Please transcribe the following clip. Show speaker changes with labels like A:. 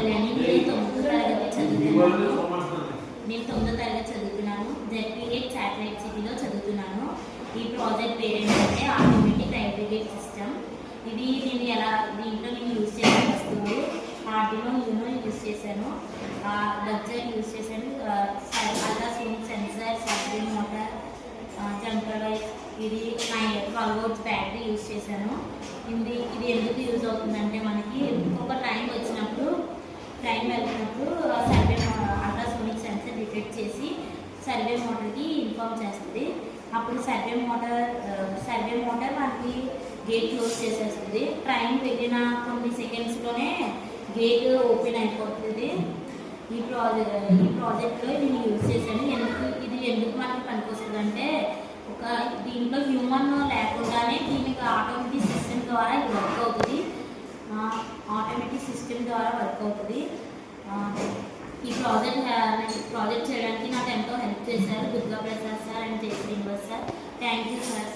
A: కళ్యాణి. నేను 9వ తరగతి చదువుతున్నాను. ZP8 శాటిలైట్ సిటీలో చదువుతున్నాను. ఈ ప్రాజెక్ట్ పేరు ఏంటంటే ఆటోమేటిక్ అగ్రిగేట్ సిస్టమ్. ఇది దీంట్లో నేను యూజ్ చేసిన వస్తువులు ఆర్డినో యూనో యూజ్ చేశాను, లగ్జర్ యూజ్ చేశాను, ultrasonic sensor, survey motor, jumper wire, ఇది 12 volts బ్యాటరీ యూజ్ చేశాను. ఇది ఎందుకు యూజ్ అవుతుందంటే మనకి ఒక టైం వెళ్తున్నప్పుడు సర్వే అల్ట్రాసోనిక్ సెన్సార్ డిటెక్ట్ చేసి సర్వే మోటార్కి ఇన్ఫార్మ్ చేస్తుంది. అప్పుడు సర్వే మోటార్ మనకి గేట్ క్లోజ్ చేసేస్తుంది. ట్రైన్ వెళ్ళిన కొన్ని సెకండ్స్లోనే గేట్ ఓపెన్ అయిపోతుంది. ఈ ప్రాజెక్ట్లో నేను యూజ్ చేశాను. ఎందుకు మనకి పనికొస్తుంది అంటే దీంట్లో హ్యూమన్ లేకుండానే దీనికి ఆటోమేటిక్ సిస్టమ్ ద్వారా ఇది వర్క్ అవుతుంది. ఈ ప్రాజెక్ట్ చేయడానికి నాకు ఎంతో హెల్ప్ చేశారు Durga Prasad sir and Jayasrinivas sir. Thank you sir.